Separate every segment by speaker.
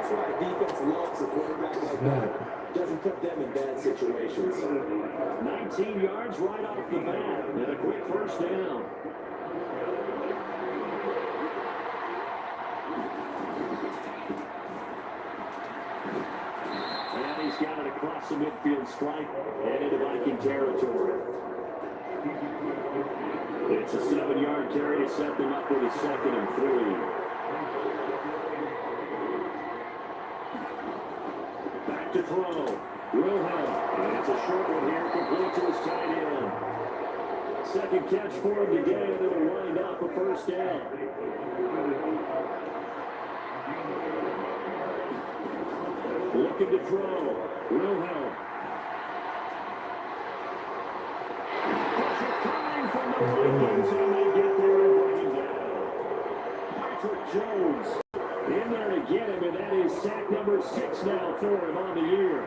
Speaker 1: That's why defense loves a quarterback like that. Doesn't put them in bad situations.
Speaker 2: 19 yards right off the bat, and a quick first down. And he's got it across the midfield stripe and into Viking territory. It's a 7-yard carry to set them up with a 2nd and 3. Back to throw. Wilhelm. And it's a short one here, complete to his tight end. 2nd catch for him today, and it'll wind up a first down. Looking to throw. Wilhelm. Pressure coming from the Vikings, and they get there and bring him down. Patrick Jones in there to get him, and that is sack number 6 now for him on the year.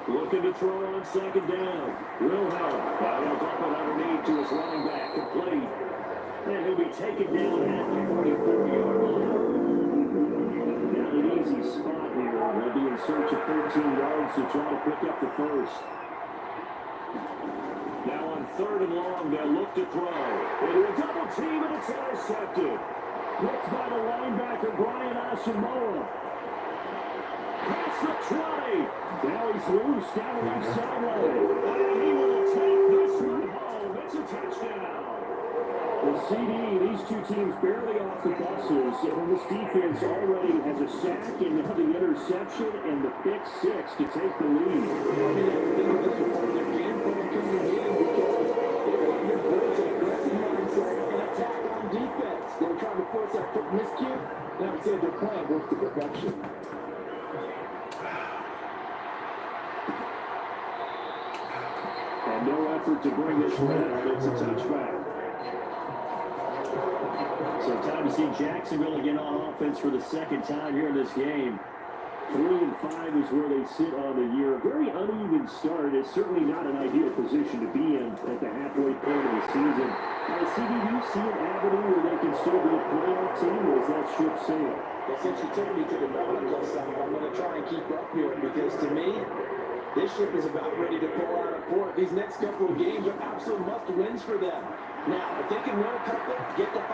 Speaker 2: Looking to throw on 2nd down. Wilhelm. Now he'll dump it underneath to his running back, complete. And he'll be taken down at the 44-yard line. Not an easy spot here. They'll be in search of 13 yards to try to pick up the first. Now on 3rd and long, they'll look to throw. Into a double team, and it's intercepted. Picked by the linebacker, Brian Asamoah. Past the 20. Now he's loose down the left sideline. And he will take this one home. It's a touchdown. The CD, these two teams barely off the buses, and this defense already has a sack and now the interception and the pick 6 to take the lead.
Speaker 1: I mean, everything was before their game plan coming in because they were on their boards and aggressive mindset and attack on defense. They were trying to force that quick miscue, and I would say their plan worked to perfection.
Speaker 2: And no effort to bring this one out. It's a touchback. So time to see Jacksonville again on offense for the 2nd time here in this game. 3-5 is where they sit on the year. A very uneven start. It's certainly not an ideal position to be in at the halfway point of the season. CD, do you see an avenue where they can still be a playoff team, or is that ship sailed?
Speaker 1: Well, since you took me to the nautical side, I'm going to try and keep up here because to me, this ship is about ready to pull out of port. These next couple of games are absolute must-wins for them. Now, if they can win a couple, get to 5-5,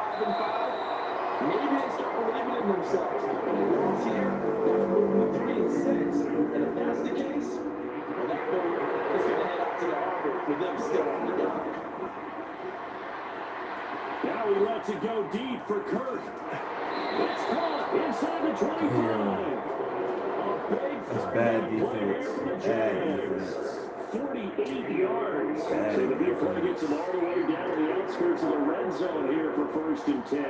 Speaker 1: maybe they start believing in themselves. But if wins here, they'll move to 3-6. And if that's the case, well, that boat is going to head out to the harbor with them still on the dock.
Speaker 2: Now he lets it go deep for Kirk. It's caught inside the 25.
Speaker 3: That's bad defense. Bad defense.
Speaker 2: 48 yards. So the big play gets him all the way down to the outskirts of the red zone here for 1st and 10.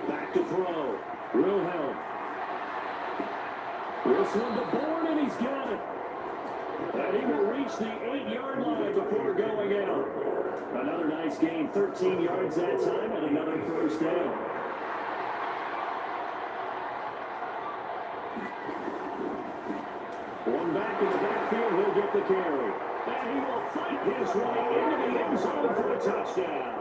Speaker 2: Back to throw. Wilhelm. This one to Bourne, and he's got it. And he will reach the 8-yard line before going out. Another nice gain, 13 yards that time, and another first down. One back in the backfield, he'll get the carry. And he will fight his way into the end zone for a touchdown.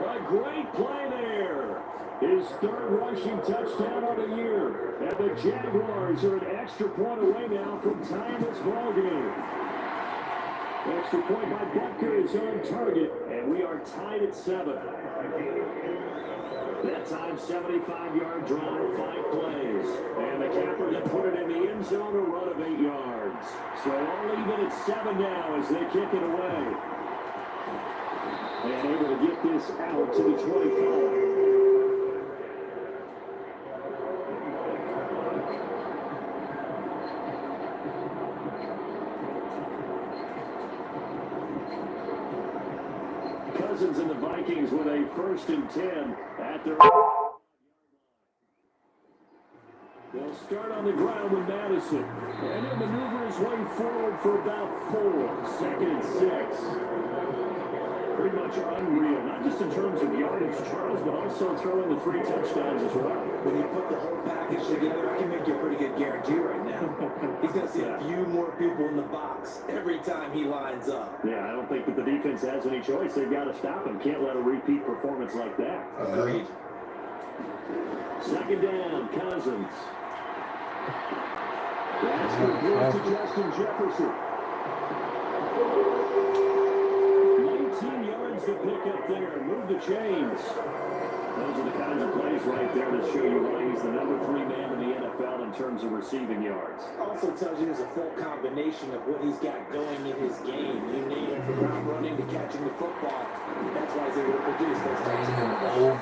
Speaker 2: A great play there. His 3rd rushing touchdown of the year. And the Jaguars are an extra point away now from tying this ballgame. Extra point by Butker is on target, and we are tied at 7. That time, 75-yard drive, 5 plays. And the capper that put it in the end zone, a run of 8 yards. So all even at 7 now as they kick it away. And able to get this out to the 25. Cousins and the Vikings with a 1st and 10 at their... They'll start on the ground with Madison. And he'll maneuver his way forward for about 4. 2nd and 6. Pretty much unreal, not just in terms of yardage, Charles, but also throwing the 3 touchdowns as well.
Speaker 1: When you put the whole package together, I can make you a pretty good guarantee right now. He's going to see a few more people in the box every time he lines up.
Speaker 2: Yeah, I don't think that the defense has any choice. They've got to stop him. Can't let a repeat performance like that.
Speaker 1: Agreed.
Speaker 2: Second down, Cousins. That's complete to Justin Jefferson. 19 yards to pick up there. Move the chains. Those are the kinds of plays right there that show you why he's the number 3 man in the NFL in terms of receiving yards.
Speaker 1: Also tells you there's a full combination of what he's got going in his game. You name it, from ground running to catching the football. That's why he's able to produce those types of numbers.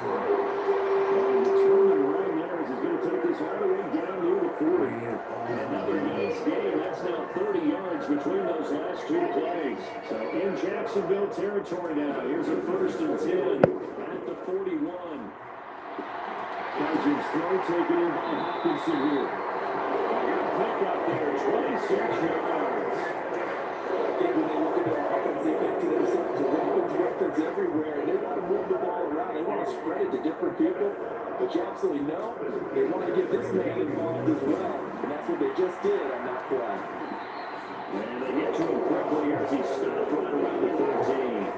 Speaker 2: And the turning right there is he's going to take this all the way down near the 40. Another nice game. That's now 30 yards between those last 2 plays. So in Jacksonville territory now. Here's a 1st and 10 at the 41. Cousins throw taken in by Hopkinson here. Good pick up there, 26 yards.
Speaker 1: I think when they look at their offense, they think to themselves, weapons everywhere. And they want to move the ball around. They want to spread it to different people. But you absolutely know they want to get this man involved as well. And that's what they just did on that play.
Speaker 2: And they get to him quickly as he stopped right around the 13.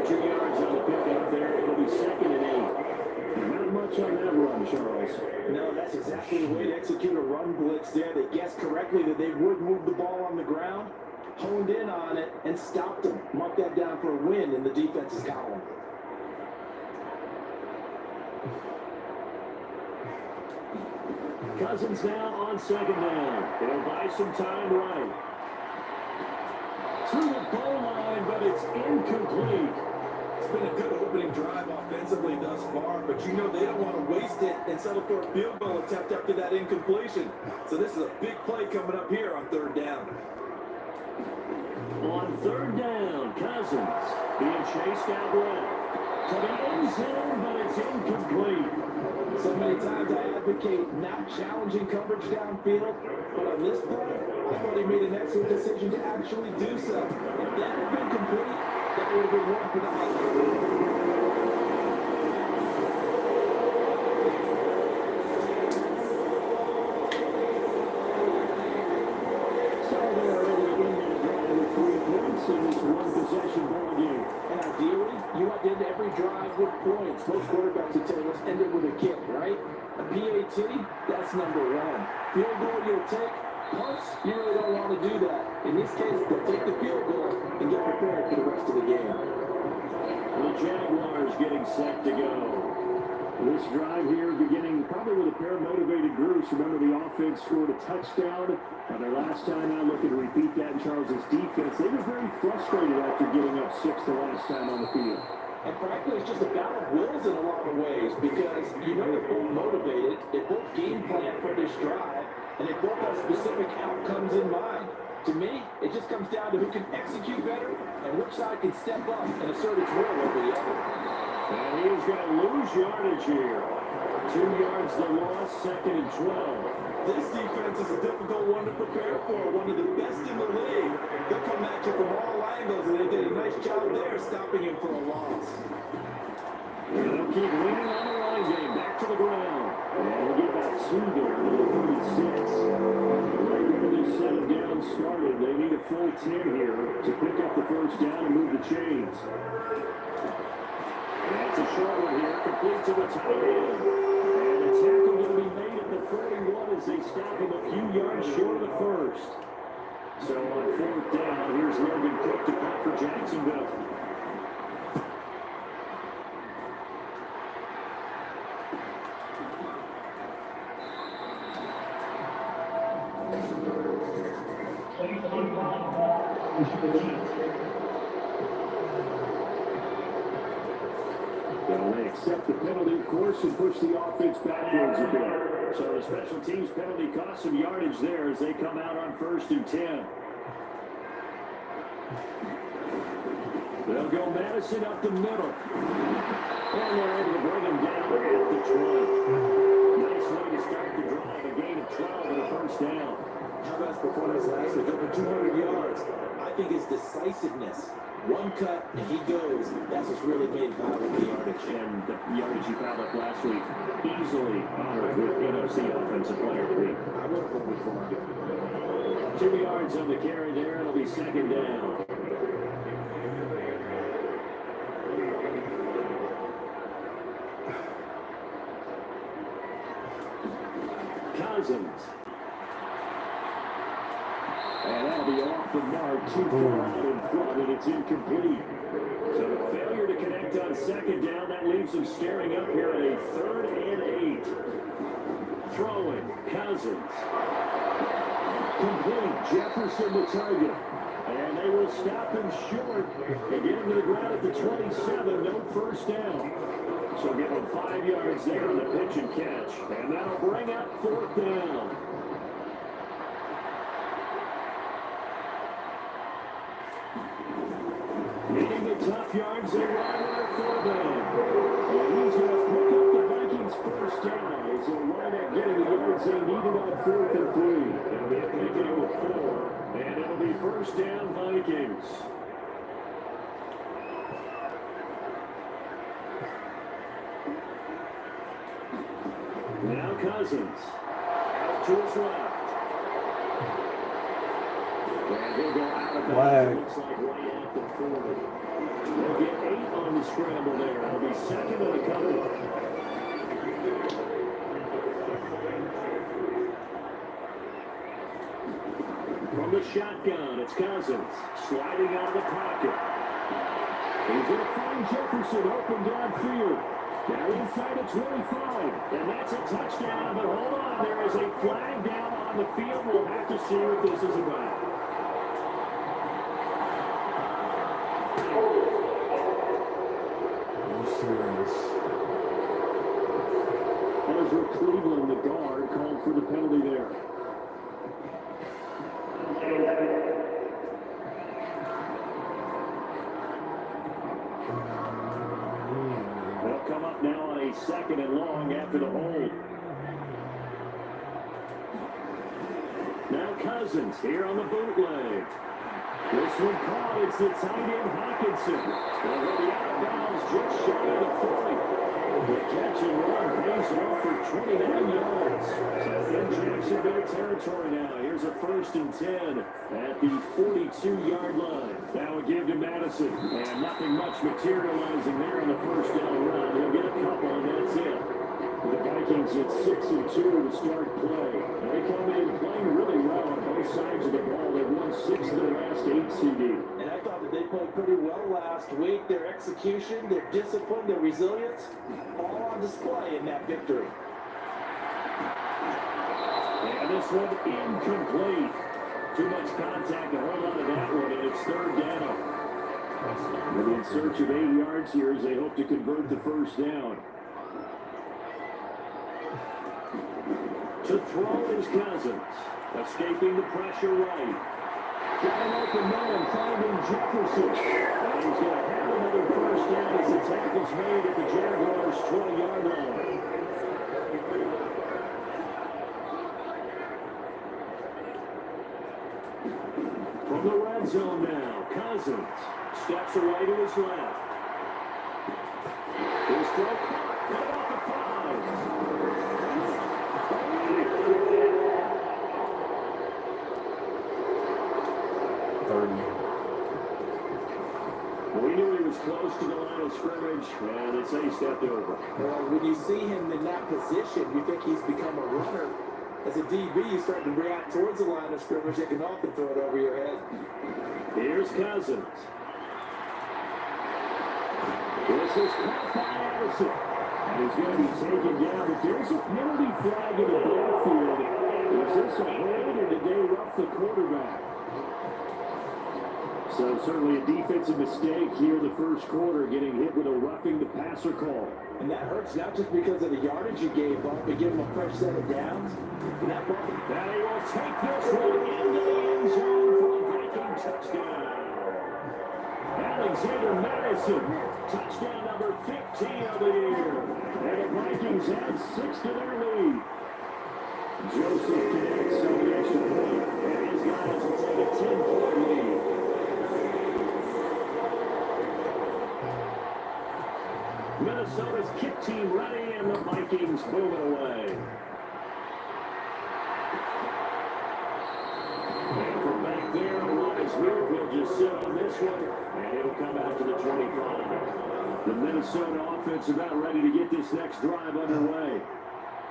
Speaker 2: 2 yards on the pickup there. It'll be 2nd and 8. Not much on that run, Charles.
Speaker 1: No, that's exactly the way to execute a run blitz there. They guessed correctly that they would move the ball on the ground, honed in on it, and stopped them. Mark that down for a win in the defense's column.
Speaker 2: Cousins now on 2nd down. They'll buy some time right. To the goal line, but it's incomplete.
Speaker 1: It's been a good opening drive offensively thus far, but you know they don't want to waste it and settle for a field goal attempt after that incompletion. So this is a big play coming up here on 3rd down.
Speaker 2: On 3rd down, Cousins being chased out left. To the end zone, but it's incomplete.
Speaker 1: So many times I advocate not challenging coverage downfield, but on this play, I thought he made an excellent decision to actually do so. If that had been complete, that would have been one for the highlight.
Speaker 2: In this one-possession ball game.
Speaker 1: And ideally, you want to end every drive with points. Most quarterbacks would tell us end it with a kick, right? A PAT, that's number 1. Field goal you'll take. Punts, you really don't want to do that. In this case, they'll take the field goal and get prepared for the rest of the game.
Speaker 2: The Jaguars getting set to go. This drive here beginning probably with a pair of motivated groups. Remember, the offense scored a touchdown. Their last time out, looking to repeat that in Charles's defense. They were very frustrated after giving up 6 the last time on the field.
Speaker 1: And frankly, it's just a battle of wills in a lot of ways because you know they're both motivated, they both game plan for this drive, and they both have specific outcomes in mind. To me, it just comes down to who can execute better and which side can step up and assert its will over the other.
Speaker 2: And he's going to lose yardage here. 2 yards the loss, 2nd and 12.
Speaker 1: This defense is a difficult one to prepare for, one of the best in the league. They'll come at you from all angles, and they did a nice job there stopping him for a loss.
Speaker 2: And they'll keep leaning on the line game, back to the ground. And we'll get back 2 there, number 36. Right where this set of down started, they need a full 10 here to pick up the 1st down and move the chains. That's a short one here, complete to the tight end. And the tackle will be made at the 41 as they stop him a few yards short of the 1st. So on 4th down, here's Logan Cook to punt for Jacksonville. They accept the penalty, of course, and push the offense backwards a bit. So the special teams penalty cost some yardage there as they come out on 1st and 10. They'll go Madison up the middle. And they're able to bring him down at the 20. Nice way to start the drive. A gain of 12 and a 1st down.
Speaker 1: How best performance last week, over 200 yards. I think his decisiveness. One cut, and he goes. That's what's really made valuable the yardage.
Speaker 2: And the yardage he found up last week, easily honored with NFC Offensive Player of the Week.
Speaker 1: I would have voted for him.
Speaker 2: 2 yards on the carry there. It'll be 2nd down. Cousins. And that'll be off the mark, too far out in front, and it's incomplete. So a failure to connect on second down, that leaves them staring up here at a 3rd and 8. Throwing, Cousins. Complete, Jefferson the target. And they will stop him short and get him to the ground at the 27, no first down. So give him 5 yards there on the pitch and catch. And that'll bring up 4th down. Needing the tough yards, they run with a 4 down. And he's going to pick up the Vikings' first down. As they'll line up getting the yards they needed on 4th and 3. They'll be picking it with 4. And it'll be first down, Vikings. Now Cousins. Out to his left. And he'll go out of bounds. Looks like right at the 40. They'll get 8 on the scramble there. It'll be 2nd and a couple. From the shotgun, it's Cousins sliding out of the pocket. He's going to find Jefferson open downfield. Now inside the 25, and that's a touchdown. But hold on, there is a flag down on the field. We'll have to see what this is about. Ezra Cleveland, the guard, called for the penalty there. They'll come up now on a 2nd and long after the hold. Now Cousins here on the bootleg. This one caught. It's the tight end Hawkinson. They'll be out of bounds just shy of the 40. The catch and run pays off for 29 yards. So in Jacksonville territory now. Here's a 1st and 10 at the 42-yard line. Now a give to Madison. And nothing much materializing there on the first down run. He'll get a couple, and that's it. The Vikings at 6 and 2 to start play. They come in playing really well on both sides of the ball. They've won 6 of their last 8 CD.
Speaker 1: And I thought that they played pretty well last week. Their execution, their discipline, their resilience, all on display in that victory.
Speaker 2: And this one incomplete. Too much contact to hold on to that one, and it's 3rd down. They're in search of 8 yards here as they hope to convert the first down. To throw is Cousins, escaping the pressure right. Got an open man, finding Jefferson. And he's going to have another first down as the tackle's made at the Jaguars' 20-yard line. From the red zone now, Cousins steps away to his left. His throw caught about the 5.
Speaker 3: 30.
Speaker 2: We knew he was close to the line of scrimmage, and it's a stepped over.
Speaker 1: Well, when you see him in that position, you think he's become a runner. As a DB, you start to react towards the line of scrimmage. You can often throw it over your head.
Speaker 2: Here's Cousins. This is caught by Addison. And he's going to be taken down, but there's a penalty flag in the backfield. Is this a hold, or did they rough the quarterback? So certainly a defensive mistake here in the first quarter, getting hit with a roughing the passer call.
Speaker 1: And that hurts not just because of the yardage you gave up, but give him a fresh set of downs. And that ball,
Speaker 2: now he will take this one into the end zone for a Viking touchdown. Alexander Madison, touchdown number 15 of the year. And the Vikings add 6 to their lead. Joseph connects on the extra point, and his guys will take a 10-point lead. Minnesota's kick team ready, and the Vikings move it away. And from back there, Wise will just sit on this one, and it'll come out to the 25. The Minnesota offense about ready to get this next drive underway.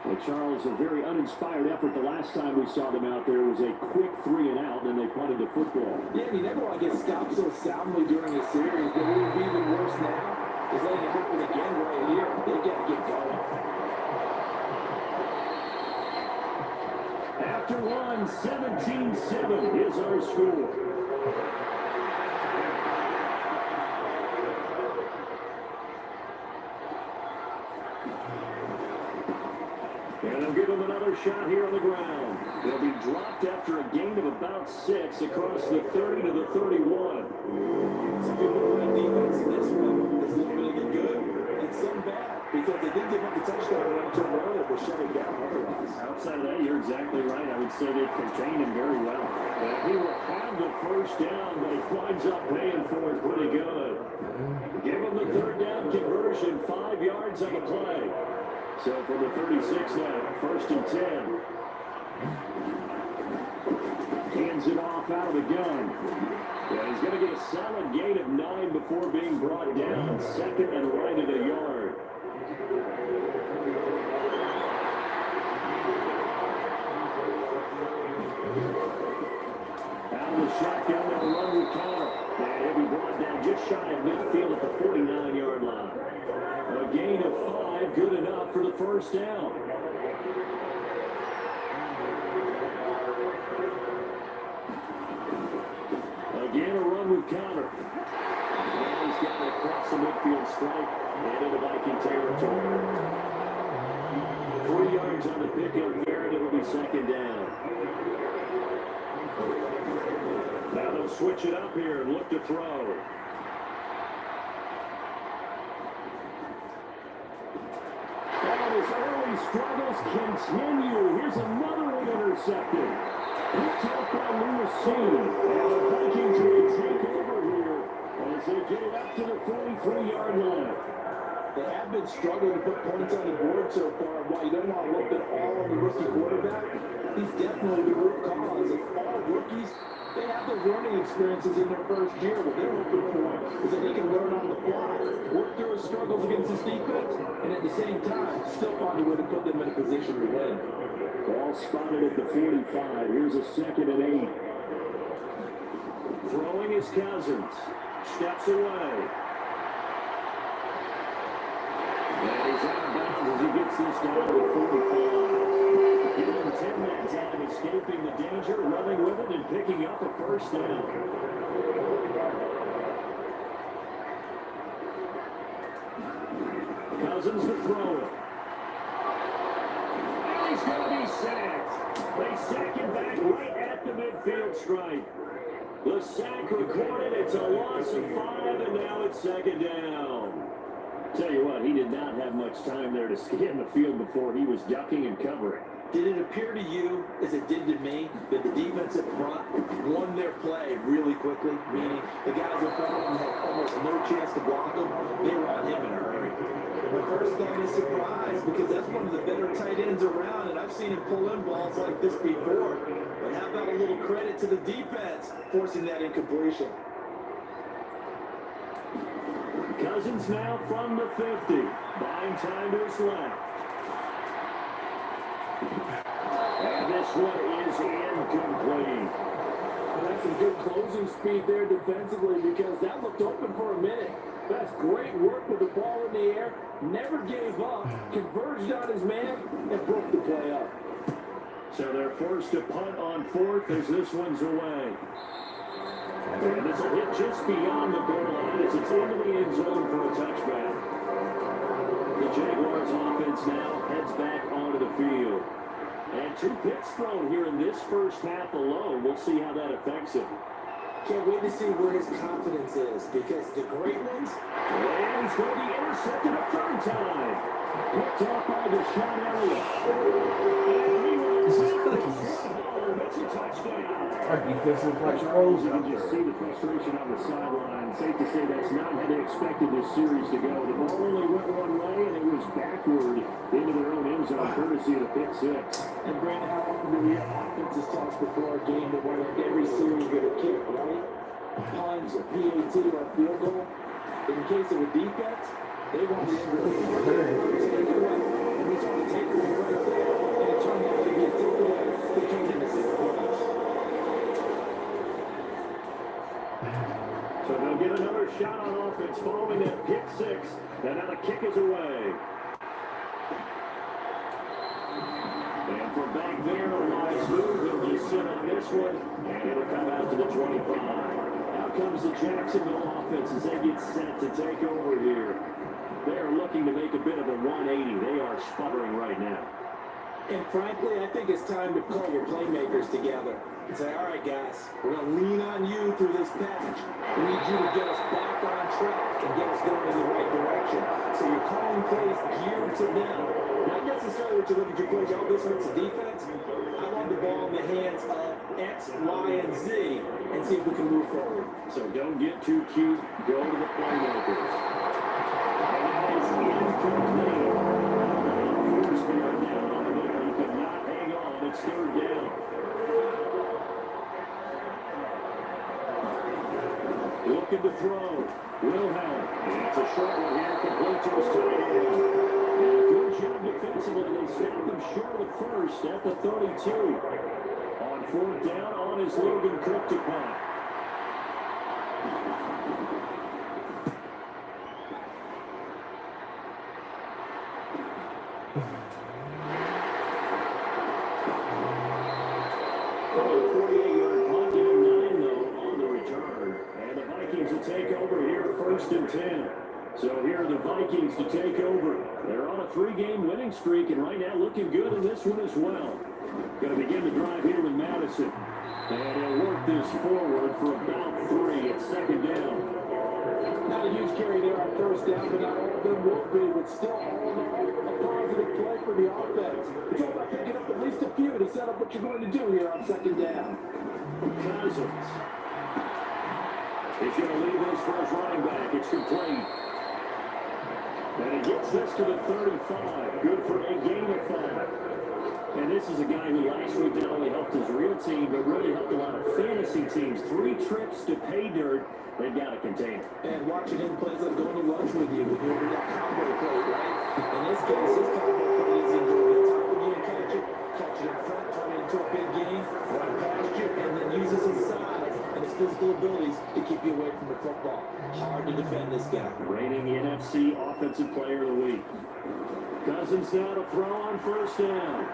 Speaker 2: Well, Charles, a very uninspired effort. The last time we saw them out there was a quick 3 and out, and then they punted the football.
Speaker 1: Yeah, you never want to get stopped so soundly during a series, but what would be even worse now is letting it happen again right here. They got to get going.
Speaker 2: After one, 17-7 is our score. And they'll give him another shot here on the ground. They'll be dropped after a gain of about 6 across the 30 to the 31.
Speaker 1: It's a good bit of defense in this one. It's limiting it good and some bad because they did give up the touchdown run to earlier, but shut it down otherwise.
Speaker 2: Outside of that, you're exactly right. I would say they contained him very well. And he will have the first down, but he winds up paying for it pretty good. Give him the third down conversion, 5 yards on the play. So from the 36 now, 1st and 10. Hands it off out of the gun. Yeah, he's going to get a solid gain of 9 before being brought down. 2nd and right at a yard. Out of the shotgun, they'll run with Connor. And he'll be brought down just shy of midfield at the 49-yard line. A gain of 5, good enough for the first down. Again, a run with Connor. And he's got it across the midfield stripe and into Viking territory. 3 yards on the pickup there, and it'll be 2nd down. Now they'll switch it up here and look to throw. His early struggles continue. Here's another one intercepted. Picked up by Lewis C. And the Vikings will take over here as they get it up to the 43-yard line.
Speaker 1: They have been struggling to put points on the board so far. While you don't want to look at all on the rookie quarterback, he's definitely the root cause of all rookies. They have those learning experiences in their first year. What they're hoping for is that they can learn on the fly, work through his struggles against his defense, and at the same time, still find a way to put them in a position to win.
Speaker 2: Ball spotted at the 45. Here's a 2nd and 8. Throwing is Cousins. Steps away. And he's out of bounds as he gets this down to 45. Giving him 10 that time, escaping the danger, running with it, and picking up a first down. Cousins to throw it. And he's going to be sacked. They sack him back right at the midfield stripe. The sack recorded. It's a loss of 5, and now it's 2nd down. Tell you what, he did not have much time there to scan the field before he was ducking and covering.
Speaker 1: Did it appear to you, as it did to me, that the defense up front won their play really quickly? Meaning the guys in front of them had almost no chance to block them. They were on him in a hurry. My first thought is surprise, because that's one of the better tight ends around, and I've seen him pull in balls like this before. But how about a little credit to the defense forcing that incompletion?
Speaker 2: Cousins now from the 50. Buying time to his left. And this one is incomplete.
Speaker 1: And that's some good closing speed there defensively, because that looked open for a minute. That's great work with the ball in the air. Never gave up. Converged on his man and broke the play up.
Speaker 2: So they're forced to punt on 4th as this one's away. And this will hit just beyond the goal line as it's into the end zone for a touchback. The Jaguars offense now heads back onto the field. And 2 picks thrown here in this first half alone. We'll see how that affects him.
Speaker 1: Can't wait to see where his confidence is, because the great ones.
Speaker 2: And he's going to be intercepted a 3rd time. Picked off by Deshaun Elliott. And he runs home. It's a touchdown.
Speaker 3: Our defense looks like pros
Speaker 2: You
Speaker 3: out
Speaker 2: can just
Speaker 3: there.
Speaker 2: see the frustration on the sideline. Safe to say that's not how they expected this series to go. The ball only went one way, and it was backward into their own end zone, courtesy of the pick 6.
Speaker 1: And Brandon, how often do we have offenses talk before a game that want every series with a kick, right? Punch, a PAT, or a field goal. In the case of a defense, they want the end goal. Take it away. And we saw the takeaway right there.
Speaker 2: from back there, a nice move. He'll just sit on this one, and it'll come out to the 25. Out comes the Jacksonville offense as they get set to take over here. They are looking to make a bit of a 180. They are sputtering right now.
Speaker 1: And frankly, I think it's time to call your playmakers together and say, all right, guys, we're going to lean on you through this patch. We need you to get us back on track and get us going in the right direction. So you're calling plays geared to them. Not necessarily what you look at your plays, oh, this hurts the defense. I want the ball in the hands of X, Y, and Z and see if we can move forward.
Speaker 2: So don't get too cute. Go to the playmakers. And that is incomplete. It's third down. Looking to throw. Wilhelm. And it's a short one here. Complete to his tight end. And a good job defensively. They stopped him short of first at the 32. On fourth down, on his Logan Cook to punt. Take over here, first and 10. So here are the Vikings to take over. They're on a 3-game winning streak, and right now looking good in this one as well. Going to begin the drive here with Madison. And he'll work this forward for about 3. It's second down.
Speaker 1: Not a huge carry there on first down, but not all of them will be, but still all in all, a positive play for the offense. It's all about picking up at least a few to set up what you're going to do here on second down.
Speaker 2: Cousins. He's going to leave this for his running back. It's complete. And he gets this to the 35. Good for a gain of 5. And this is a guy who last week not only helped his real team, but really helped a lot of fantasy teams. 3 trips to pay dirt. They've got to contain it.
Speaker 1: And watching him plays like going to lunch with you when you're in that combo play, right? In this case, his combo play is in going to the top of you and catch it in front, turn it into a big game, run past you, and then uses his size and his physical abilities to keep you away from the football. Hard to defend this guy.
Speaker 2: Reigning NFC Offensive Player of the Week. Cousins now to throw on first down.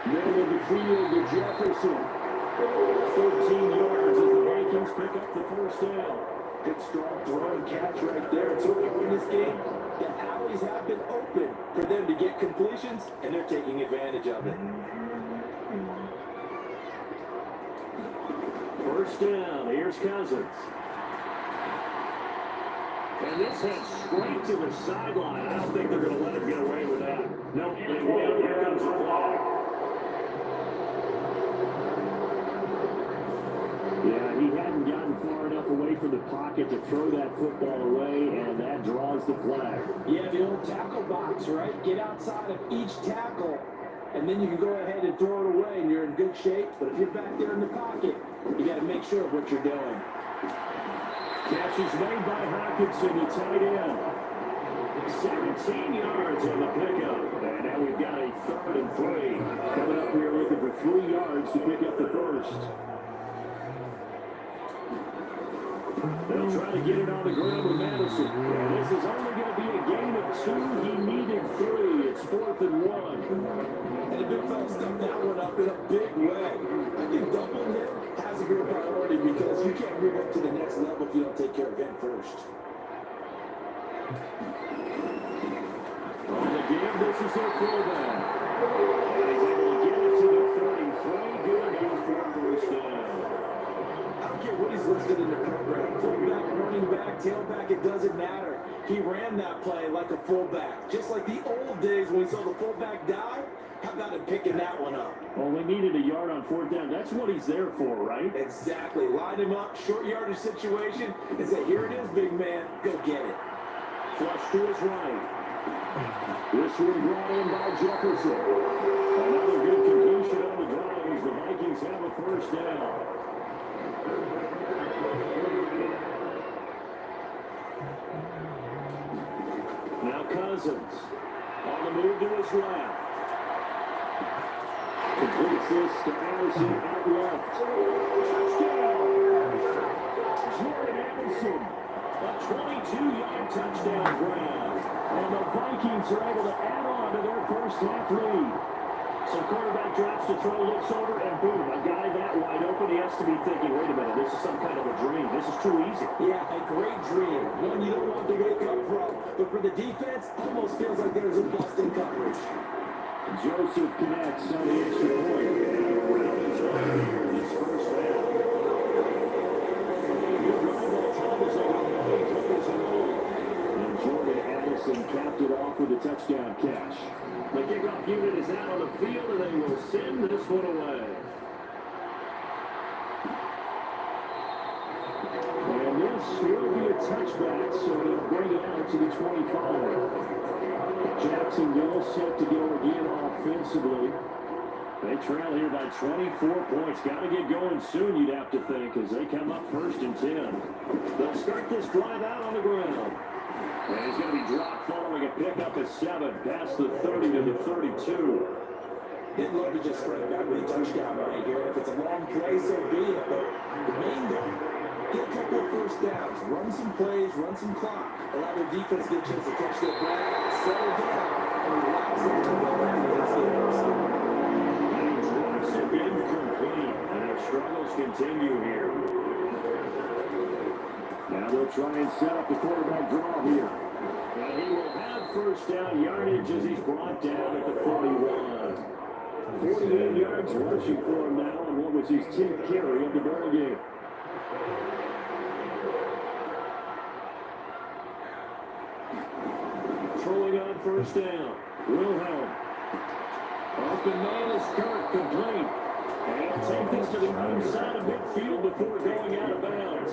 Speaker 2: Middle of the field to Jefferson. 13 yards as the Vikings pick up the first down.
Speaker 1: Good strong throw and catch right there. And so far in this game, the alleys have been open for them to get completions, and they're taking advantage of it.
Speaker 2: First down, here's Cousins. And this heads straight to the sideline. I don't think they're going to let him get away with that. No, they won't. Here comes the flag. Yeah, he hadn't gotten far enough away from the pocket to throw that football away, and that draws the flag.
Speaker 1: Yeah, the old tackle box, right? Get outside of each tackle, and then you can go ahead and throw it away, and you're in good shape. But if you're back there in the pocket, you got to make sure of what you're doing.
Speaker 2: Catch is made by Hawkinson, the tight end. 17 yards on the pickup. And now we've got a 3rd and 3. Coming up here looking for 3 yards to pick up the first. They'll try to get it on the ground with Madison. And this is only going to be a gain of 2. He needed 3. It's 4th and 1.
Speaker 1: And the big fella stepped that one up in a big way. I think doubling him has a good priority because you can't move up to the next level if you don't take care of him first.
Speaker 2: On the game, this is their fullback. And he's able to get it to the 33. Good enough for a first down.
Speaker 1: I don't care what he's listed in the program. Fullback, running back, tailback, it doesn't matter. He ran that play like a fullback. Just like the old days when we saw the fullback dive. How about him picking that one up?
Speaker 2: Well, we needed a yard on 4th down. That's what he's there for, right?
Speaker 1: Exactly. Line him up, short yardage situation, and say, here it is, big man. Go get it.
Speaker 2: Flush to his right. This one brought in by Jefferson. Another good completion on the drive as the Vikings have a first down. Now Cousins on the move to his left. Completes this to Anderson out left. Touchdown! Jordan Anderson. A 22-yard touchdown grab. And the Vikings are able to add on to their first half lead. So quarterback drops to throw, looks over, and boom, a guy that wide open, he has to be thinking, wait a minute, this is some kind of a dream. This is too easy.
Speaker 1: Yeah, a great dream. One you don't want to wake up from. But for the defense, almost feels like there's a bust in coverage.
Speaker 2: Joseph connects on the extra point. And the round is over here in this first half. Good drive that time as they got the players rolling. And Jordan Addison capped it off with a touchdown catch. The kickoff unit is out on the field, and they will send this one away. And this will be a touchback, so they'll bring it out to the 25. Jacksonville set to go again offensively. They trail here by 24 points. Got to get going soon, you'd have to think, as they come up first and 10. They'll start this drive out on the ground. And he's going to be dropped following a pickup at 7, past the 30 to the 32.
Speaker 1: They'd love to just strike back with a touchdown right here. If it's a long play, so be it. But the main goal, get a couple of first downs, run some plays, run some clock, allow their defense to get a chance to catch their breath, settle down, and relax a little bit against the NFC.
Speaker 2: And he drops it incomplete, and their struggles continue here. Now they'll try and set up the quarterback draw here. And he will have first down yardage as he's brought down at the 41. 48 yards rushing for him now, and what was his 10th carry of the ball game. Throwing on first down. Wilhelm. Open man is Kirk, complete. And he'll take this to the inside of midfield before going out of bounds.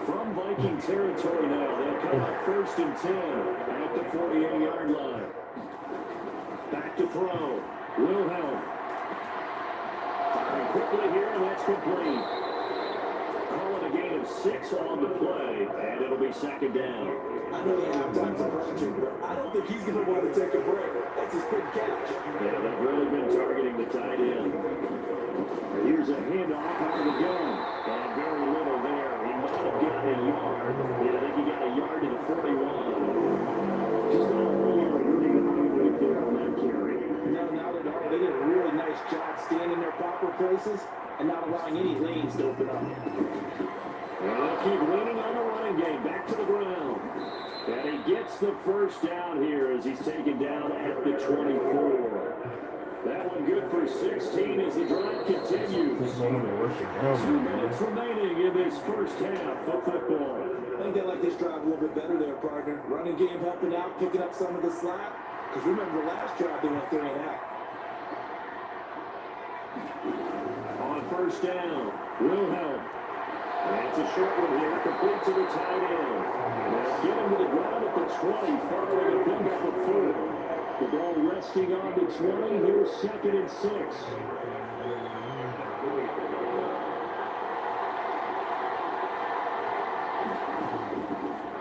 Speaker 2: From Viking territory now, they'll come up first and 10 at the 48-yard line. Back to throw. Wilhelm. Firing quickly here, and that's complete. Call it a gain of 6 on the play, and it'll be second down.
Speaker 1: I know they have times approaching, but I don't think he's going to want to take a break. That's his quick catch.
Speaker 2: Yeah, they've really been targeting the tight end. Here's a handoff out of the gun. And very little there. He might have gotten a yard. Yeah, I think he got a yard to the 41. Just not really a really good right there on that carry.
Speaker 1: No, not at all. They did a really nice job staying in their proper places and not allowing any lanes to open up.
Speaker 2: And they'll keep leaning on the running game. Back to the ground. And he gets the first down here as he's taken down at the 24. That one good for 16 as the drive continues. 2 minutes remaining in this first half of football.
Speaker 1: I think they like this drive a little bit better there, partner. Running game helping out, picking up some of the slack. Because remember the last drive they went 3 and out.
Speaker 2: On first down, Wilhelm. And it's a short one here, complete to the tight end. They'll get him to the ground at the 20, following a big up of 4. The ball resting on the 20, here's second and 6.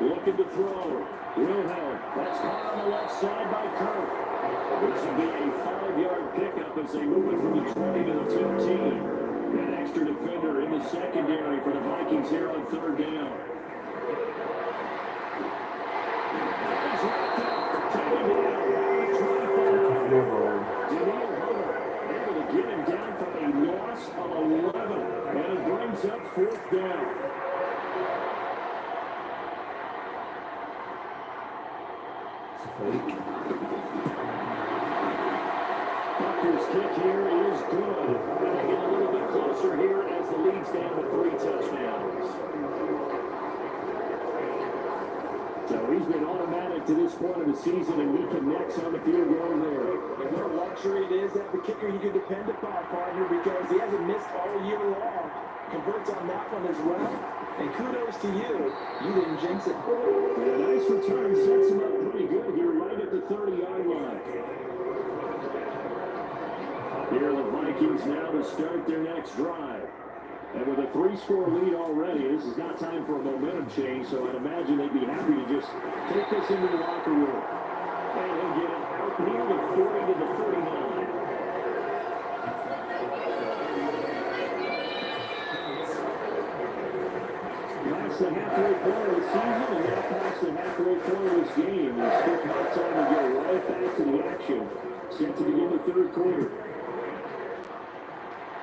Speaker 2: Looking to throw. Wilhelm. That's caught on the left side by Kirk. This will be a 5-yard pickup as they move it from the 20 to the 15. An extra defender in the secondary for the Vikings here on third down. He's wrapped up. Taken down. Able to get him down for a loss of 11. And it brings up fourth down. Bucker's kick here is good. And they get a little bit closer here as the lead's down to 3 touchdowns. So he's been automatic to this point of the season, and he connects on the field goal there.
Speaker 1: And what a luxury it is to have a kicker you can depend upon, partner, because he hasn't missed all year long. Converts on that one as well. And kudos to you. You didn't jinx it.
Speaker 2: And a nice return sets him up pretty good here right at the 30-yard line. Here are the Vikings now to start their next drive. And with a 3-score lead already, this is not time for a momentum change, so I'd imagine they'd be happy to just take this into the locker room. And he'll get it out near the 40 to the 39. Past the halfway point of the season, and now past the halfway point of this game. There's still enough time to get right back to the action. set to begin the third quarter.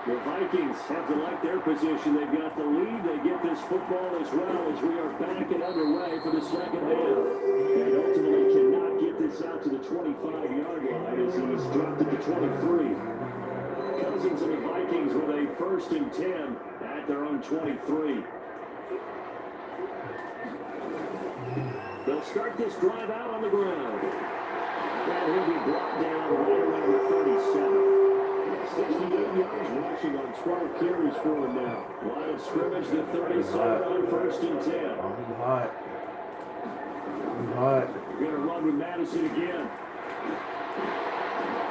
Speaker 2: The Vikings have to like their position. They've got the lead. They get this football as well as we are back and underway for the second half. And ultimately cannot get this out to the 25-yard line as he's dropped at the 23. Cousins and the Vikings with a 1st and 10 at their own 23. They'll start this drive out on the ground. And he'll be brought down right around the 37. 68 yards rushing on 12 carries for him now. Line of scrimmage, the 37 on 1st and 10.
Speaker 3: Oh, he's hot. He's hot.
Speaker 2: We're going to run with Madison again.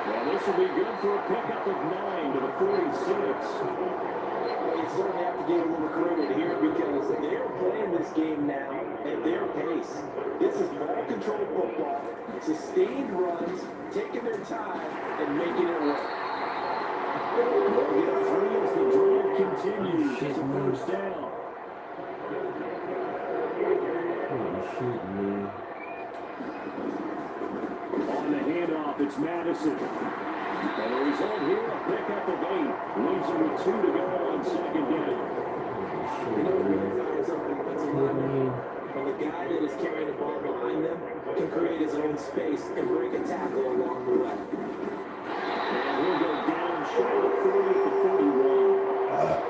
Speaker 2: Well, this will be good for a pickup of 9 to the 46.
Speaker 1: You certainly have to give a little credit here because they're playing this game now at their pace. This is ball control football, sustained runs, taking their time and making it work.
Speaker 2: They'll get a 3 as the drive continues. It's a 1st down.
Speaker 3: Holy shit, man.
Speaker 2: On the handoff, it's Madison. And the result here, a pickup of 8. Leaves him with 2 to go on 2nd down.
Speaker 1: You know, we find something that's a lineman. When the guy that is carrying the ball behind them can create his own space and break a tackle along the way.
Speaker 2: And he'll go down short of 30 at the 41.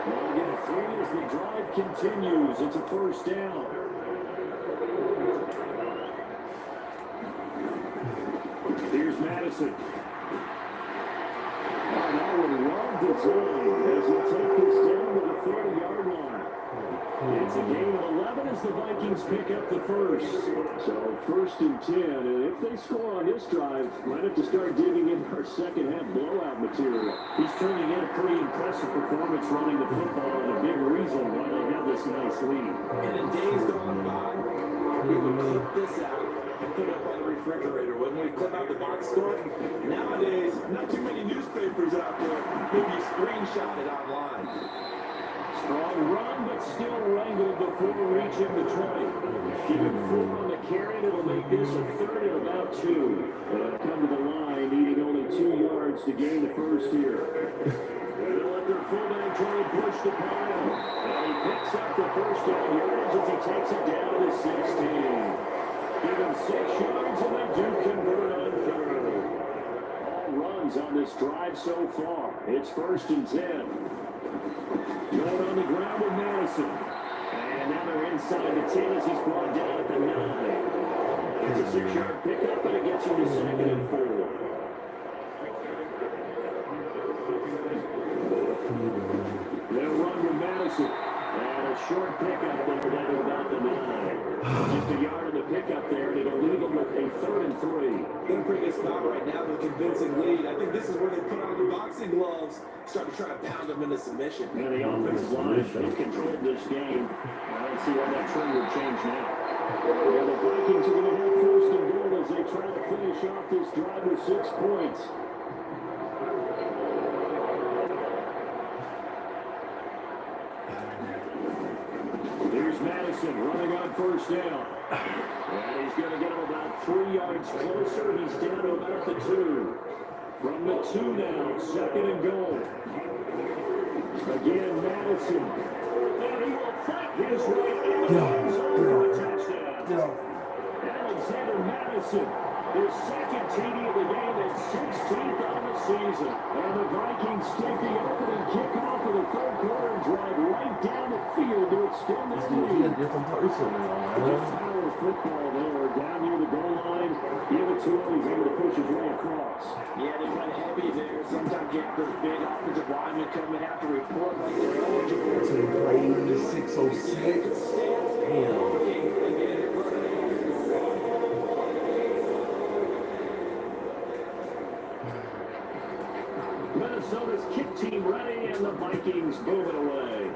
Speaker 2: They'll get a 3 as the drive continues. It's a 1st down. Here's Madison. Oh, that one well designed as he'll take this down to the 30-yard line. It's a gain of 11 as the Vikings pick up the 1st. So 1st and 10, and if they score on this drive, might have to start digging into our second half blowout material. He's turning in a pretty impressive performance running the football, and a big reason why they have this nice lead.
Speaker 1: And in days gone by, we would clip this out and put it up on the refrigerator. When we clip out the box score, nowadays, not too many newspapers out there. Maybe you screenshot it online.
Speaker 2: Strong run, but still wrangled before reaching the 20. Give him 4 on the carry, it'll make this a 3rd and about 2. They'll come to the line, needing only 2 yards to gain the 1st here. They'll let their fullback try and push the pile. And he picks up the 1st down yards as he takes it down to 16. Give him 6 yards, and they do convert on 3rd. All runs on this drive so far. It's 1st and 10. Going on the ground with Madison. And now they're inside the 10 as he's brought down at the 9. It's a 6-yard pickup, and it gets him to 2nd and 4. They'll run with Madison. And a short pickup there down to about the 9. Just a yard of the pickup there, and it'll leave them with a 3rd and 3.
Speaker 1: In a pretty good spot right now with a convincing lead. I think this is where they put on the boxing gloves, start to try to pound them into submission.
Speaker 2: And the offensive line has controlled this game. I don't see why that trend would change now. Well, the Vikings are going to have 1st and goal as they try to finish off this drive with 6 points. Here's Madison running on 1st down. And he's going to get him about 3 yards closer. He's down to about the 2. From the 2 now, 2nd and goal. Again, Madison. And he will fight his way into the end zone for a touchdown. Alexander Madison, his 2nd TD of the game and 16th on the season. And the Vikings take the opening kickoff of the 3rd quarter and drive right down the field to extend this lead.
Speaker 3: He's a different person now, man.
Speaker 2: Power football there, down near the goal line. Give it to him, he's able to push his way across.
Speaker 1: Yeah, they run heavy there. Sometimes you have those big offensive linemen coming out to report like they're eligible.
Speaker 3: To the grade is 606. Damn.
Speaker 2: Minnesota's kick team ready, and the Vikings move it away.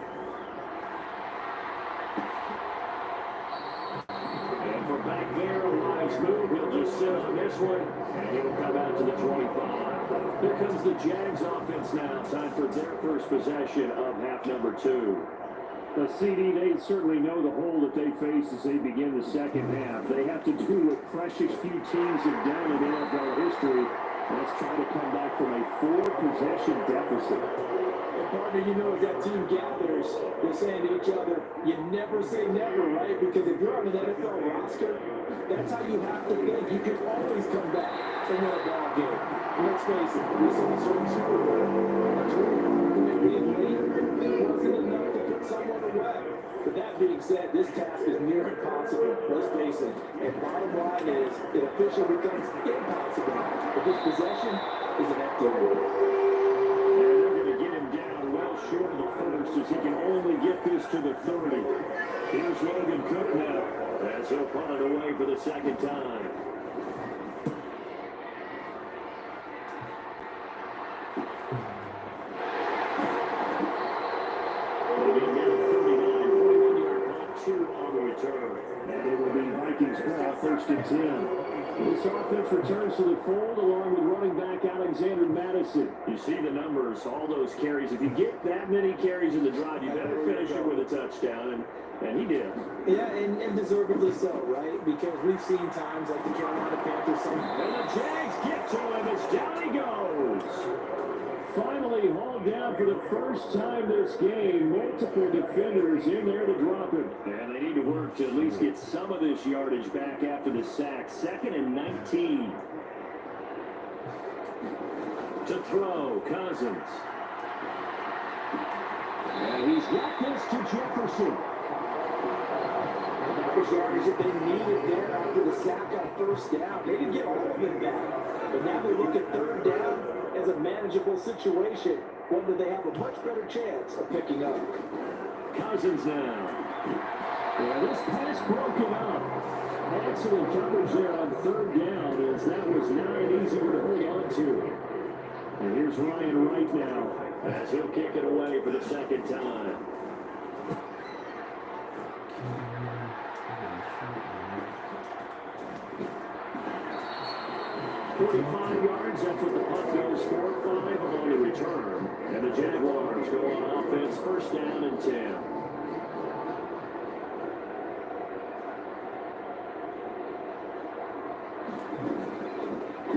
Speaker 2: And from back there, Elias move. He'll just sit on this one, and he'll come out to the 25. Here comes the Jags offense now. Time for their first possession of half number 2. The CD, they certainly know the hole that they face as they begin the second half. They have to do what precious few teams have done in NFL history, Let's try to come back from a 4-possession deficit.
Speaker 1: And partner, you know, as that team gathers, they're saying to each other, you never say never, right? Because if you're on an NFL roster, that's how you have to think. You can always come back and win a ball game. And let's face it, we saw a certain Super Bowl. A 20-point lead wasn't enough to put someone away. But that being said, this task is near impossible. Let's face it. And bottom line is, it officially becomes impossible. But this possession is an empty one.
Speaker 2: Short of the first as he can only get this to the 30. Here's Logan Cook now as he'll punt it away for the second time. It'll be now 39, 41-yard punt, 2 on the return. And it will be Vikings ball, 1st and 10. This offense returns to the fold along with running back Alexander Madison. You see the numbers, all those carries. If you get that many carries in the drive, you better finish it with a touchdown, and he did.
Speaker 1: Yeah, and deservedly so, right? Because we've seen times like the Carolina Panthers.
Speaker 2: And the Jags get to him as down he goes. Finally hauled down for the first time this game. Multiple defenders in there to drop him. And they need to work to at least get some of this yardage back after the sack. 2nd and 19. To throw, Cousins. And he's got this to Jefferson.
Speaker 1: That was yardage that they needed there after the sack on 1st down. They didn't get all of it back. But now they look at 3rd down as a manageable situation, whether they have a much better chance of picking up.
Speaker 2: Cousins now. Yeah, this pass broken up. Excellent coverage there on 3rd down as that was not an easy one to hold on to. And here's Ryan Wright now as he'll kick it away for the 2nd time. 45 yards, that's what the punt goes for. 5 on the return. And the Jaguars go on offense, 1st down and 10.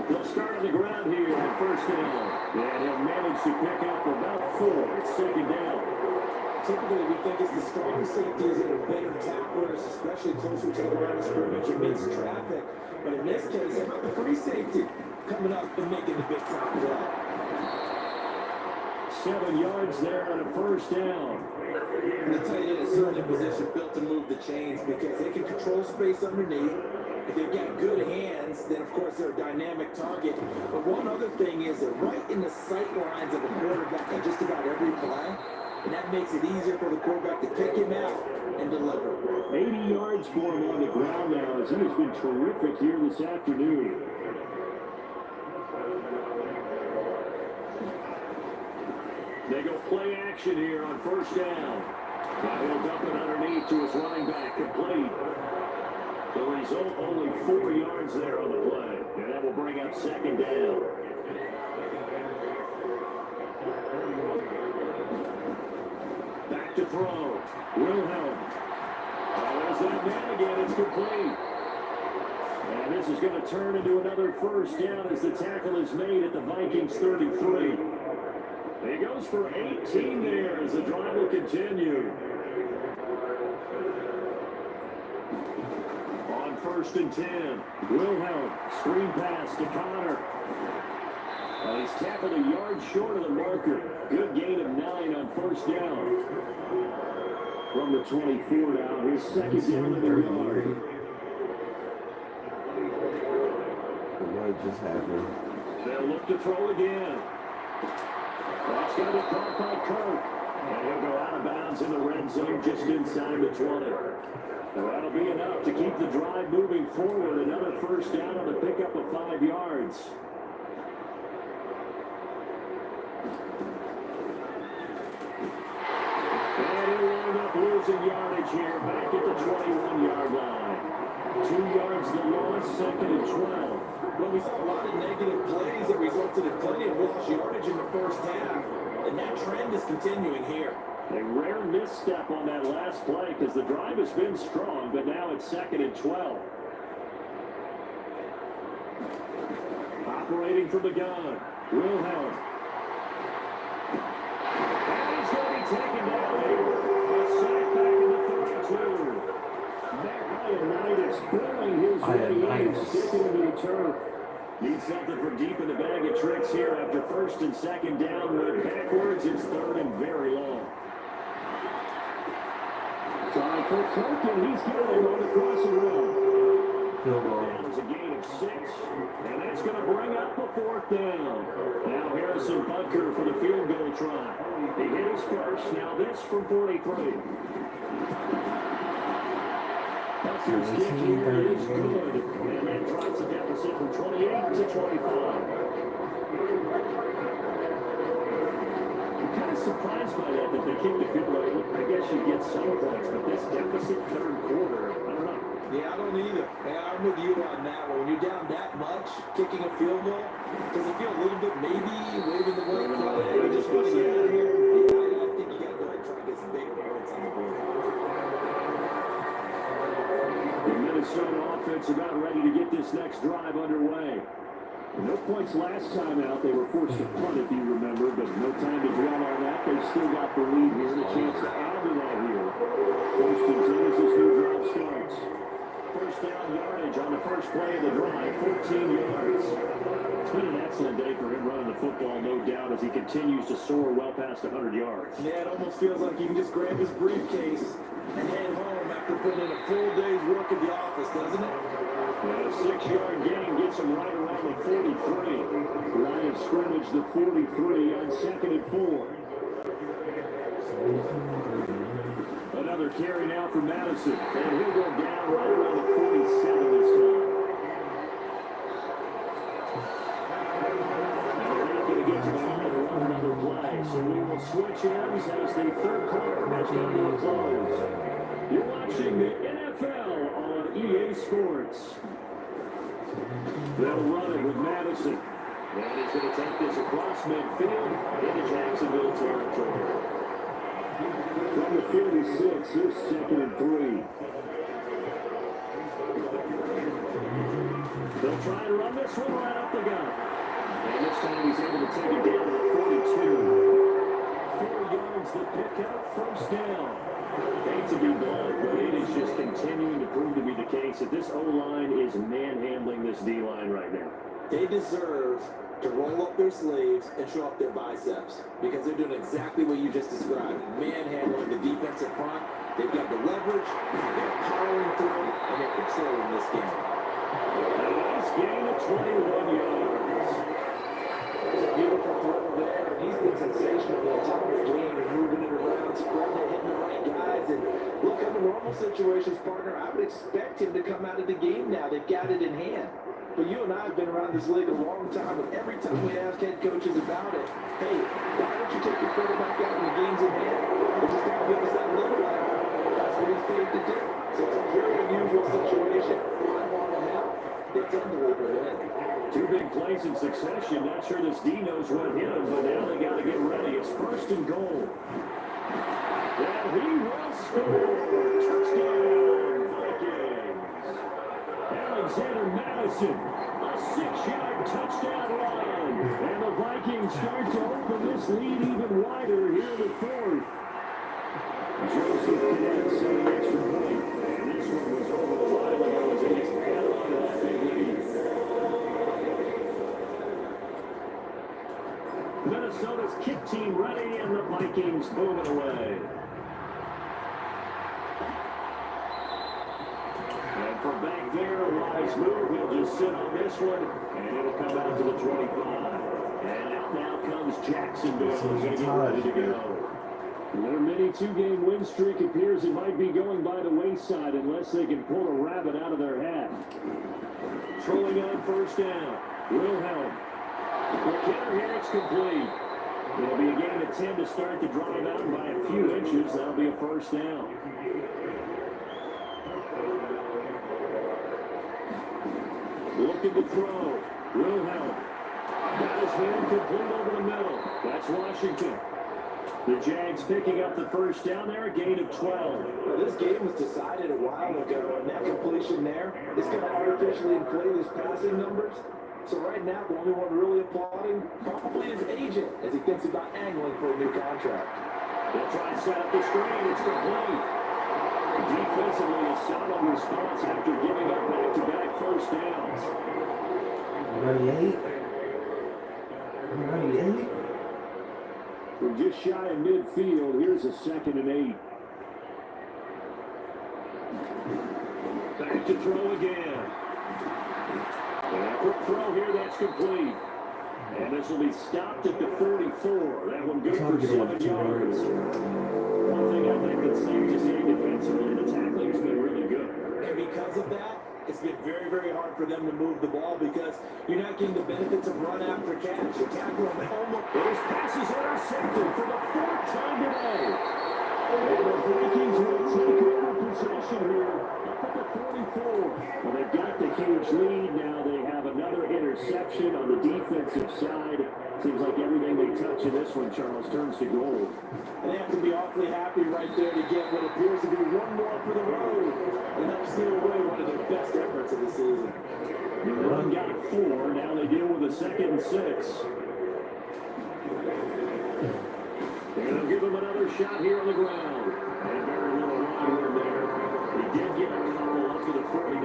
Speaker 2: They'll start on the ground here at 1st down. And he'll manage to pick up about 4. It's 2nd down.
Speaker 1: Typically, we think it's the strong safeties that are better tacklers, especially closer to the line of scrimmage amidst traffic. But in this case, how about the free safety coming up and making the big time play?
Speaker 2: 7 yards there on a 1st down.
Speaker 1: And the tight end is certainly in position built to move the chains because they can control space underneath. If they've got good hands, then of course they're a dynamic target. But one other thing is they're right in the sight lines of a quarterback on just about every play. And that makes it easier for the quarterback to pick him out and deliver.
Speaker 2: 80 yards for him on the ground now as he has been terrific here this afternoon. They go play action here on 1st down. Now he'll dump it underneath to his running back, complete. The result, only 4 yards there on the play. And that will bring up 2nd down. Back to throw. Wilhelm. There's that man again. It's complete. And this is going to turn into another 1st down as the tackle is made at the Vikings 33. He goes for 18 there as the drive will continue. On 1st and 10. Wilhelm. Screen pass to Connor. He's tackled a yard short of the marker. Good gain of 9 on 1st down. From the 24 now, his 2nd down in the yard.
Speaker 3: What just happened?
Speaker 2: They'll look to throw again. That's going to be caught by Kirk. And he'll go out of bounds in the red zone just inside the 20. Now that'll be enough to keep the drive moving forward. Another 1st down on the pickup of 5 yards. Losing yardage here back at the 21-yard line. 2 yards the loss, 2nd and 12.
Speaker 1: Well, we saw a lot of negative plays that resulted in plenty of lost yardage in the 1st half, and that trend is continuing here.
Speaker 2: A rare misstep on that last play because the drive has been strong, but now it's 2nd and 12. operating from the gun. Wilhelm. And he's going to be taken down here. A sack back in the 32. Ioannidis pulling his way in, sticking into the turf. Needs something from deep in the bag of tricks here after first and second down. Went backwards. It's third and very long. Time for Cook, and he's got him on the crossing road. That was a gain of 6, and that's going to bring up a fourth down. Now Harrison Butker for the field goal try. He hit his first. Now this from 43. Butker's kick here is good, and that drops the deficit from 28 to 25. Kind of surprised by that they kicked the field goal. I guess you get some points, but this deficit third quarter, I don't know.
Speaker 1: Yeah, I don't either. Yeah, I'm with you on that one. When you're down that much, kicking a field goal, does it feel a little bit maybe waving the white flag or just want to get out of here? Yeah, I think you got to go ahead and try to get some bigger points on the board.
Speaker 2: The Minnesota offense about ready to get this next drive underway. No points last time out. They were forced to punt, if you remember, but no time to dwell on that. They've still got the lead here and a chance to add to that here. First and 10 as this new drive starts. First down yardage on the first play of the drive, 14 yards. It's been an excellent day for him running the football, no doubt, as he continues to soar well past 100 yards.
Speaker 1: Yeah, it almost feels like he can just grab his briefcase and head home after putting in a full day's work at the office, doesn't it?
Speaker 2: A 6-yard gain gets him right around the 43. Line of scrimmage, the 43 on 2nd and 4. Another carry now for Madison. And he'll go down right around the 47 this time. And they're not going to get to the line to run another play. So we will switch ends as the third quarter has come to a close. You're watching the NFL on EA Sports. They'll run it with Madison. And he's going to take this across midfield into Jacksonville territory. From the 46, here's 2nd and 3. They'll try and run this one right up the gut. And this time he's able to take it down to the 42. 4 yards the pickup, first down. Hate to be blunt, but it is just continuing to prove to be the case that this O-line is manhandling this D-line right now.
Speaker 1: They deserve to roll up their sleeves and show up their biceps because they're doing exactly what you just described. Manhandling the defensive front. They've got the leverage, they're powering through, and they're controlling this game.
Speaker 2: A nice gain of 21 yards.
Speaker 1: There's a beautiful throw there, and he's been sensational the entire game and moving it around, spreading it, hitting the right guys. And look, under normal situations, partner, I would expect him to come out of the game now. They've got it in hand. But you and I have been around this league a long time, and every time we ask head coaches about it, hey, why don't you take your quarterback out when the game's in hand? They just got to give us that little line. That's what he's paid to do. So it's a very unusual situation. I want him out. They've done the work with it.
Speaker 2: 2 big plays in succession. Not sure this D knows what hit him, but now they got to get ready. It's first and goal. And he will score. Touchdown, Vikings. Alexander Madison, a 6-yard touchdown run. And the Vikings start to open this lead even wider here in the 4th. Joseph Cadet set an extra point. And this one was over the line when it was against Carolina that big lead. Minnesota's kick team ready, and the Vikings moving away. And from back there, a wise move. He'll just sit on this one, and it'll come out to the 25. And out now comes Jacksonville as they get ready to go. Their mini 2-game win streak appears it might be going by the wayside unless they can pull a rabbit out of their hat. Throwing on first down, Wilhelm. McKinnon here, it's complete. It'll be a gain of 10 to start the drive out by a few inches. That'll be a first down. Looking to throw. Wilhelm. Got his hand complete over the middle. That's Washington. The Jags picking up the first down there, a gain of 12.
Speaker 1: Well, this game was decided a while ago, and that completion there is going to artificially inflate his passing numbers. So right now, the only one really applauding probably his agent as he thinks about angling for a new contract.
Speaker 2: They'll try and set up the screen. It's complete. Defensively, a solid response after giving up back-to-back first downs.
Speaker 3: 98. 98.
Speaker 2: We're just shy of midfield. Here's a 2nd and 8. Back to throw again. And a quick throw here, that's complete. And this will be stopped at the 44. That one good for 7 yards. One thing I think that's safe to say defensively, the tackling's been really good.
Speaker 1: And because of that, it's been very, very hard for them to move the ball because you're not getting the benefits of run after catch. You tackle them almost.
Speaker 2: Those passes intercepted for the 4th time today. And the Vikings will take over possession here up at the 44. Well, they've got the huge lead now. They have another interception on the defensive side. Seems like everything they touch in this one, Charles, turns to gold.
Speaker 1: And they have to be awfully happy right there to get what appears to be one more for the road and help steal away one of their best efforts of the season.
Speaker 2: The run got 4. Now they deal with a 2nd and 6. And they'll give him another shot here on the ground. And very little wide room there. He did get a couple up to the 49.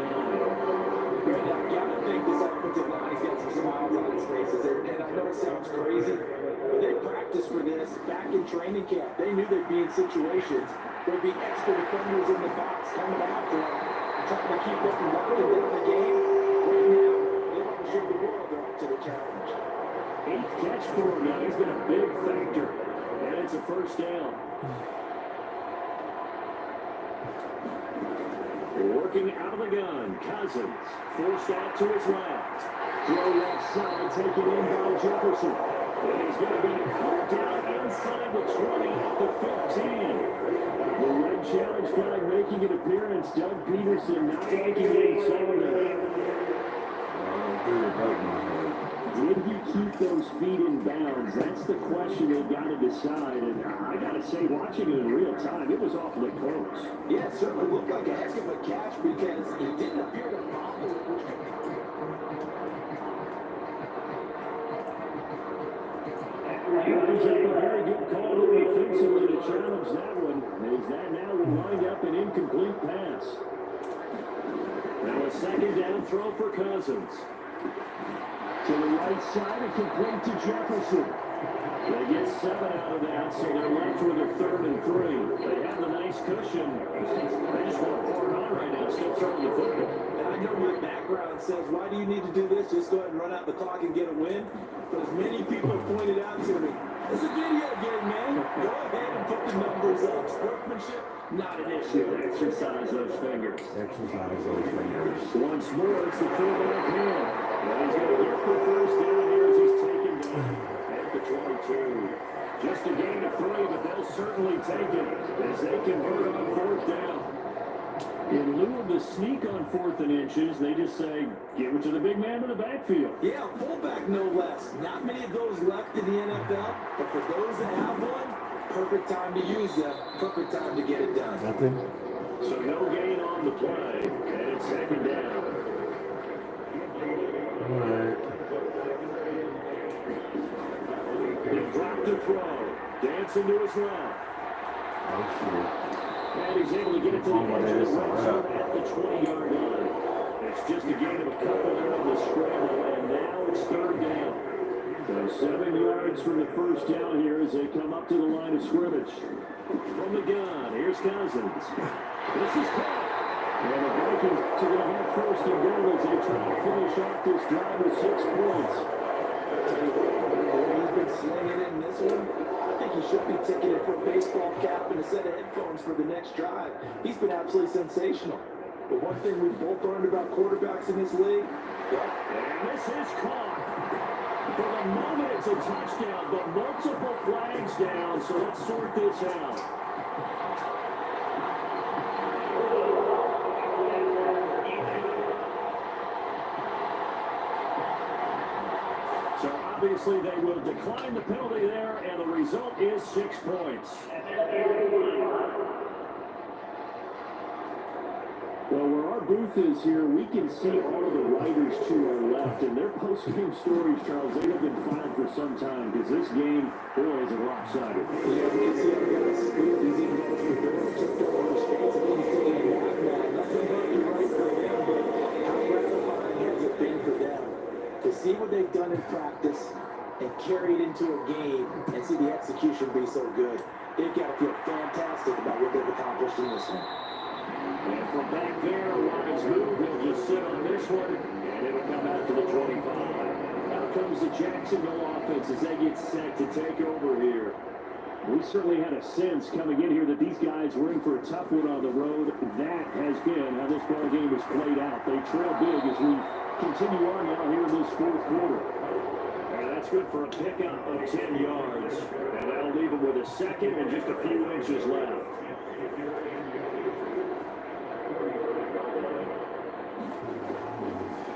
Speaker 1: Right now, gotta think this offensive line's got some smiles on its faces. And I know it sounds crazy, but they practiced for this back in training camp. They knew they'd be in situations where there'd be extra defenders in the box coming after them, trying to keep them from locking down the game. Right now, they want to show the world they're up to the challenge.
Speaker 2: 8th catch for him now. He's been a big factor. And it's a first down. Working out of the gun, Cousins forced out to his left. Throw left side, taken in by Jefferson. And he's going to be pulled down inside the 20 at the 15. The red challenge flag making an appearance. Doug Peterson not liking any celebration. Did he keep those feet in bounds? That's the question they've got to decide. And I got to say, watching it in real time, it was awfully close.
Speaker 1: Yeah, it certainly looked like a heck of a catch because he didn't appear to bobble.
Speaker 2: Lines up a very good call defensively to challenge that one. As that now will wind up an incomplete pass. Now a 2nd down throw for Cousins. To the right side and complete to Jefferson. They get 7 out of that, so they're left with a 3rd and 3. They have the nice cushion. They just want to pour it on right now, still throwing the football.
Speaker 1: And I know my background says, why do you need to do this? Just go ahead and run out the clock and get a win. But as many people have pointed out to me, it's a video game, man. Go ahead and put the numbers up. Sportsmanship, not an issue.
Speaker 2: Exercise those fingers.
Speaker 3: Exercise those fingers.
Speaker 2: Once more, it's the fullback here. And he's going to get the first down here as he's taken down at the 22. Just a gain of 3, but they'll certainly take it as they convert on 4th down. In lieu of the sneak on 4th and inches, they just say, give it to the big man in the backfield.
Speaker 1: Yeah, fullback no less. Not many of those left in the NFL, but for those that have one, perfect time to use them. Perfect time to get it done.
Speaker 3: Nothing.
Speaker 2: So no gain on the play, and it's 2nd down.
Speaker 3: All right.
Speaker 2: They drop the throw. Dancing to his left.
Speaker 3: Oh, shit.
Speaker 2: And he's able to get it to the edge of the red zone at the 20-yard line. It's just a gain of a couple there on the scramble, and now it's 3rd down. So 7 yards from the first down here as they come up to the line of scrimmage. From the gun, here's Cousins. This is caught. And the Vikings are going to have 1st and goal as they try to finish off this drive with 6 points.
Speaker 1: He's been slinging in this one. I think he should be taking it for a baseball cap and a set of headphones for the next drive. He's been absolutely sensational. But one thing we've both learned about quarterbacks in this league,
Speaker 2: and this is caught. For the moment, it's a touchdown, but multiple flags down, so let's sort this out. So obviously they will decline the penalty there, and the result is 6 points. Well, where our booth is here, we can see all of the writers to our left, and their post-game stories, Charles, they have been filed for some time, because this game, boy, is a lopsided.
Speaker 1: Yeah, we can see everybody scooped. He's even going through the door, took over the skates, and he's taking a nap now. Nothing but the right for them, but how gratifying has it been for them to see what they've done in practice and carry it into a game and see the execution be so good? They've got to feel fantastic about what they've accomplished in this one.
Speaker 2: And from back there, Wise move. He'll just sit on this one, and it'll come out to the 25. Now comes the Jacksonville offense as they get set to take over here. We certainly had a sense coming in here that these guys were in for a tough one on the road. That has been how this ball game has played out. They trail big as we continue on now here in this fourth quarter. And that's good for a pickup of 10 yards. And that'll leave them with a second and just a few inches left.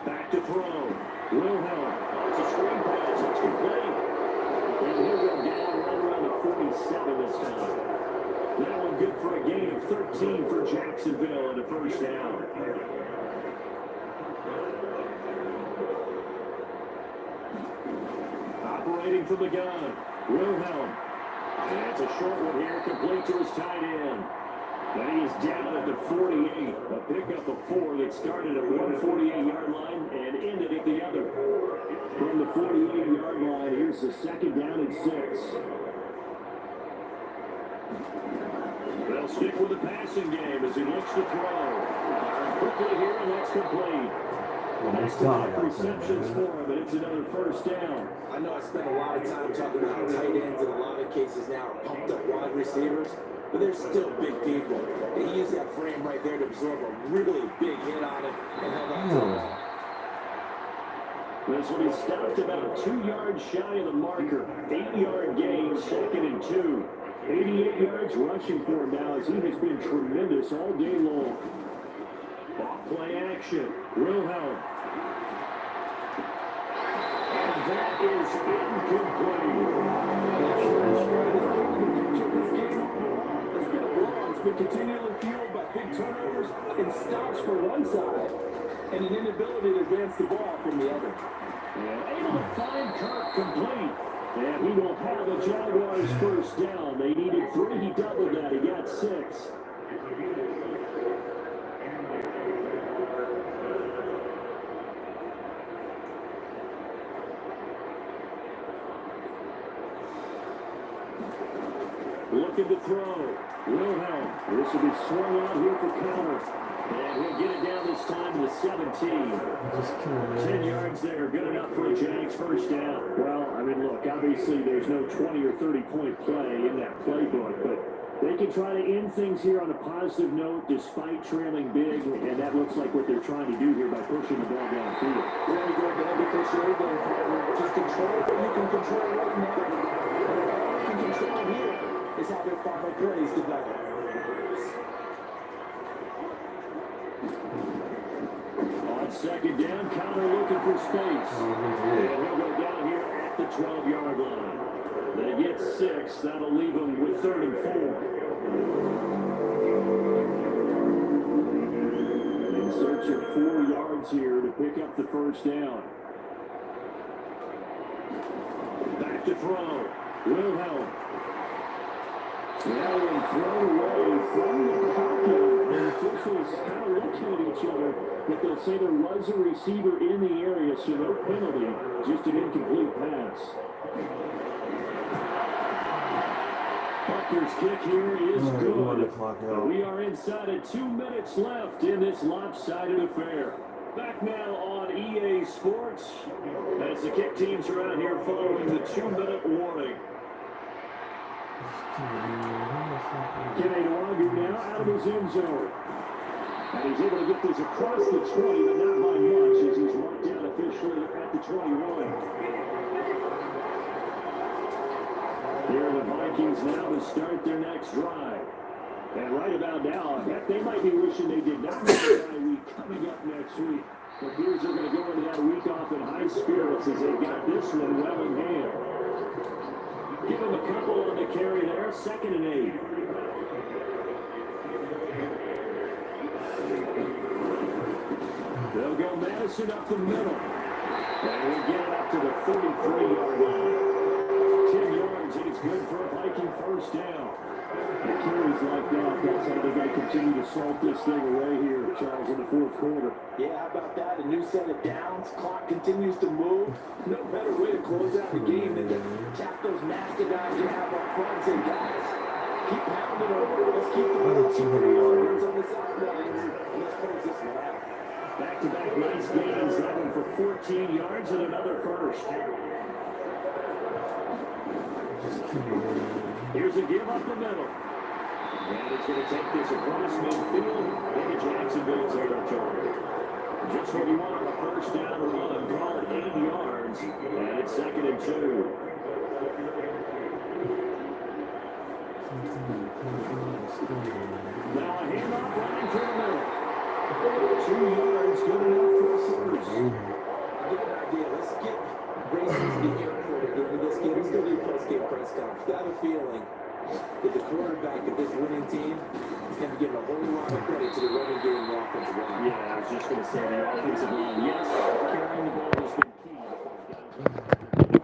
Speaker 2: Back to throw. Wilhelm. It's a screen pass. It's complete. And he'll go down right around the 47 this time. That one good for a gain of 13 for Jacksonville and a first down. Operating from the gun. Wilhelm. And it's a short one here, complete to his tight end. And he is down at the 48. A pickup of 4 that started at 148-yard line and ended at the other. From the 48-yard line, here's the second down and 6. They'll stick with the passing game as he looks to throw. Quickly here, and that's complete. That's enough receptions for him, and it's another first down.
Speaker 1: I know I spent a lot of time talking about how tight ends in a lot of cases now are pumped up wide receivers, but they're still big people. And he used that frame right there to absorb a really big hit on it and held on to it.
Speaker 2: This will be stopped about 2 yards shy of the marker. 8-yard gain, second and 2. 88 yards rushing for him now as he has been tremendous all day long. Off play action. Wilhelm. And that is incomplete. It's been continually fueled by big turnovers and stops for one side and an inability to advance the ball from the other. And able to find Kirk complete. And he will have the Jaguars first down. They needed 3. He doubled that. He got 6. Looking to throw. Wilhelm. This will be swung out here for counter. And he'll get it down this time to the 17. 10 yards there. Good enough for a Jags first down. Well, I mean, look, obviously there's no 20 or 30-point play in that playbook, but they can try to end things here on a positive note despite trailing big, and that looks like what they're trying to do here by pushing the ball downfield.
Speaker 1: We're going to go ahead and push it over. Just control what you can control right now. And all you can control here is how their final plays develop.
Speaker 2: On second down, Connor looking for space. And he'll go down here at the 12-yard line. They get 6. That'll leave them with 3rd and 4. In search of 4 yards here to pick up the first down. Back to throw. Wilhelm. Now one thrown away from the pocket. The officials kind of looking at each other, but they'll say there was a receiver in the area, so no penalty, just an incomplete pass. Bucker's kick here is good. But we are inside of 2 minutes left in this lopsided affair. Back now on EA Sports as the kick teams are out here following the 2-minute warning. Kenny Nwagu now out of his end zone. And he's able to get this across the 20, but not by much as he's marked down officially at the 21. Here are the Vikings now to start their next drive. And right about now, heck, they might be wishing they did not have a bye week coming up next week. The Bears are going to go into that week off in high spirits as they've got this one well in hand. Give them a couple on the carry there, 2nd and 8. They'll go Madison up the middle. And we get it up to the 43-yard line. 10 yards, and it's good for a Viking first down. The carries like that, that's how they're going to continue to salt this thing away here, Charles, in the 4th quarter.
Speaker 1: Yeah, how about that? A new set of downs. Clock continues to move. No better way to close out the game than to tap those mastodons you have up front and say, guys, keep pounding over. Let's keep the ball, keep the yards on the sidelines. Let's close this one out.
Speaker 2: Back-to-back nice gains, that one for 14 yards and another first. Here's a give up the middle. And it's going to take this across midfield into Jacksonville territory. Just what you want on a first down run. Call it 8 yards. And it's 2nd and 2. Now a handoff running to the middle. 2 yards, good enough for a first.
Speaker 1: Good idea. Let's get racing to the airport at the end of this game. Let's go to the post-game press conference. Got a feeling that the quarterback of this winning team is going to be giving a whole lot of credit to the running game and offensive line.
Speaker 2: Yeah, I was just going to say the offensive line. Yes, carrying the ball has been key.